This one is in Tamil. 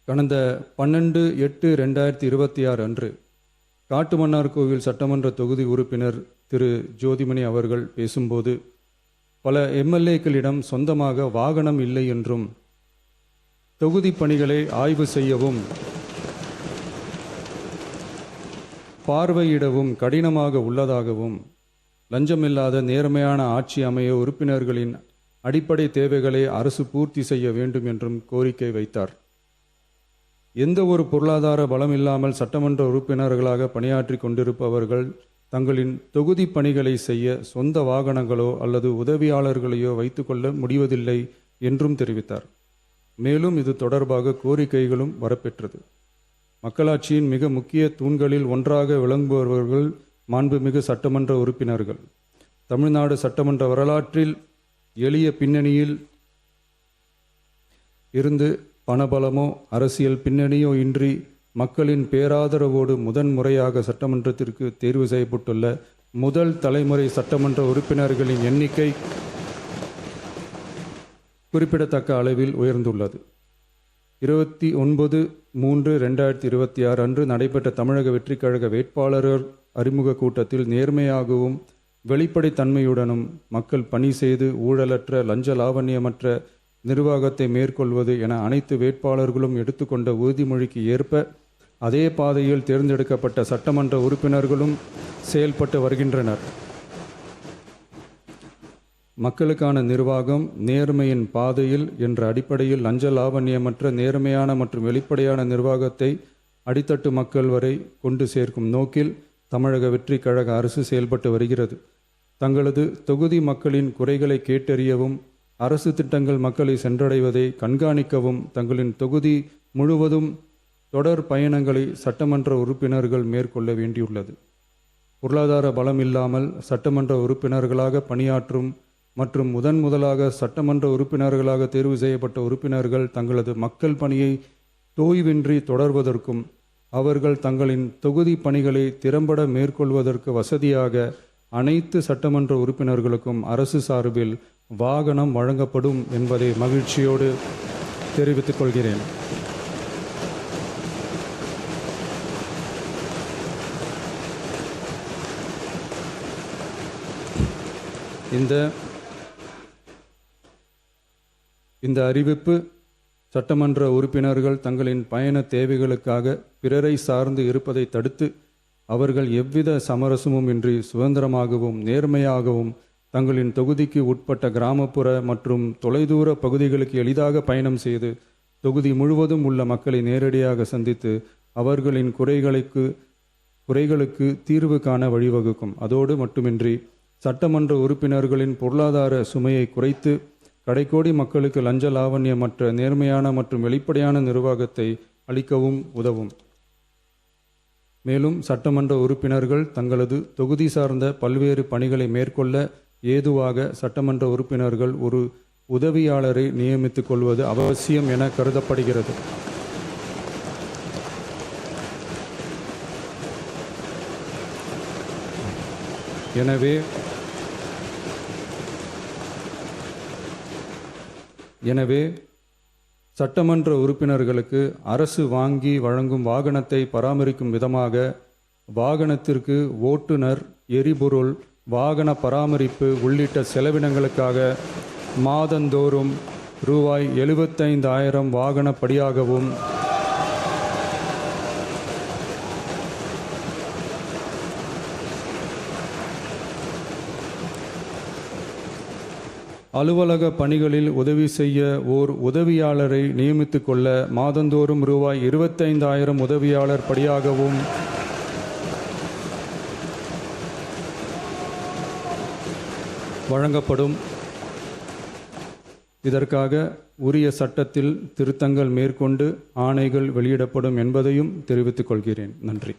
கடந்த 12/8/2026 அன்று காட்டுமன்னார்கோவில் சட்டமன்ற தொகுதி உறுப்பினர் திரு ஜோதிமணி அவர்கள் பேசும்போது, பல எம்எல்ஏக்களிடம் சொந்தமாக வாகனம் இல்லை என்றும், தொகுதி பணிகளை ஆய்வு செய்யவும் பார்வையிடவும் கடினமாக உள்ளதாகவும், லஞ்சமில்லாத நேர்மையான ஆட்சி அமைய உறுப்பினர்களின் அடிப்படை தேவைகளை அரசு பூர்த்தி செய்ய வேண்டும் என்றும் கோரிக்கை வைத்தார். எந்த ஒரு பொருளாதார பலம் இல்லாமல் சட்டமன்ற உறுப்பினர்களாக பணியாற்றி கொண்டிருப்பவர்கள் தங்களின் தொகுதி பணிகளை செய்ய சொந்த வாகனங்களோ அல்லது உதவியாளர்களையோ வைத்துக்கொள்ள முடிவதில்லை என்றும் தெரிவித்தார். மேலும் இது தொடர்பாக கோரிக்கைகளும் வரப்பெற்றது. மக்களாட்சியின் மிக முக்கிய தூண்களில் ஒன்றாக விளங்குபவர்கள் மாண்புமிகு சட்டமன்ற உறுப்பினர்கள். தமிழ்நாடு சட்டமன்ற வரலாற்றில் எளிய பின்னணியில் இருந்து பணபலமோ அரசியல் பின்னணியோ இன்றி மக்களின் பேராதரவோடு முதன்முறையாக சட்டமன்றத்திற்கு தேர்வு செய்யப்பட்டுள்ள முதல் தலைமுறை சட்டமன்ற உறுப்பினர்களின் எண்ணிக்கை குறிப்பிடத்தக்க அளவில் உயர்ந்துள்ளது. 29/3/2026 அன்று நடைபெற்ற தமிழக வெற்றிக் கழக வேட்பாளர் அறிமுக கூட்டத்தில் நேர்மையாகவும் வெளிப்படைத்தன்மையுடனும் மக்கள் பணி செய்து ஊழலற்ற லஞ்ச லாவண்யமற்ற நிர்வாகத்தை மேற்கொள்வது என அனைத்து வேட்பாளர்களும் எடுத்துக்கொண்ட உறுதிமொழிக்கு ஏற்ப அதே பாதையில் தேர்ந்தெடுக்கப்பட்ட சட்டமன்ற உறுப்பினர்களும் செயல்பட்டு வருகின்றனர். மக்களுக்கான நிர்வாகம் நேர்மையின் பாதையில் என்ற அடிப்படையில் லஞ்ச லாவண்யமற்ற நேர்மையான மற்றும் வெளிப்படையான நிர்வாகத்தை அடித்தட்டு மக்கள் வரை கொண்டு சேர்க்கும் நோக்கில் தமிழக வெற்றிக் கழக அரசு செயல்பட்டு வருகிறது. தங்களது தொகுதி மக்களின் குறைகளை கேட்டறியவும் அரசு திட்டங்கள் மக்களை சென்றடைவதை கண்காணிக்கவும் தங்களின் தொகுதி முழுவதும் தொடர் பயணங்களை சட்டமன்ற உறுப்பினர்கள் மேற்கொள்ள வேண்டியுள்ளது. பொருளாதார பலம் இல்லாமல் சட்டமன்ற உறுப்பினர்களாக பணியாற்றும் மற்றும் முதலாக சட்டமன்ற உறுப்பினர்களாக தேர்வு செய்யப்பட்ட உறுப்பினர்கள் தங்களது மக்கள் பணியை தோய்வின்றி தொடர்வதற்கும் அவர்கள் தங்களின் தொகுதி பணிகளை திறம்பட மேற்கொள்வதற்கு வசதியாக அனைத்து சட்டமன்ற உறுப்பினர்களுக்கும் அரசு சார்பில் வாகனம் வழங்கப்படும் என்பதை மகிழ்ச்சியோடு தெரிவித்துக் கொள்கிறேன். இந்த அறிவிப்பு சட்டமன்ற உறுப்பினர்கள் தங்களின் பயண தேவைகளுக்காக பிறரை சார்ந்து இருப்பதை தடுத்து அவர்கள் எவ்வித சமரசமும் இன்றி சுதந்திரமாகவும் நேர்மையாகவும் தங்களின் தொகுதிக்கு உட்பட்ட கிராமப்புற மற்றும் தொலைதூர பகுதிகளுக்கு எளிதாக பயணம் செய்து தொகுதி முழுவதும் உள்ள மக்களை நேரடியாக சந்தித்து அவர்களின் குறைகளுக்கு தீர்வு காண வழிவகுக்கும். அதோடு மட்டுமின்றி சட்டமன்ற உறுப்பினர்களின் பொருளாதார சுமையை குறைத்து கடைக்கோடி மக்களுக்கு லஞ்ச லாவண்யமற்ற நேர்மையான மற்றும் வெளிப்படையான நிர்வாகத்தை அளிக்கவும் உதவும். மேலும் சட்டமன்ற உறுப்பினர்கள் தங்களது தொகுதி சார்ந்த பல்வேறு பணிகளை மேற்கொள்ள ஏதுவாக சட்டமன்ற உறுப்பினர்கள் ஒரு உதவியாளரை நியமித்துக் கொள்வது அவசியம் என கருதப்படுகிறது. எனவே சட்டமன்ற உறுப்பினர்களுக்கு அரசு வாங்கி வழங்கும் வாகனத்தை பராமரிக்கும் விதமாக வாகனத்திற்கு ஓட்டுநர், எரிபொருள், வாகன பராமரிப்பு உள்ளிட்ட செலவினங்களுக்காக மாதந்தோறும் ரூபாய் 75,000 வாகனப்படியாகவும் அலுவலக பணிகளில் உதவி செய்ய ஓர் உதவியாளரை நியமித்துக் கொள்ள மாதந்தோறும் ரூபாய் 25,000 உதவியாளர் படியாகவும் வழங்கப்படும். இதற்காக உரிய சட்டத்தில் திருத்தங்கள் மேற்கொண்டு ஆணைகள் வெளியிடப்படும் என்பதையும் தெரிவித்துக் கொள்கிறேன். நன்றி.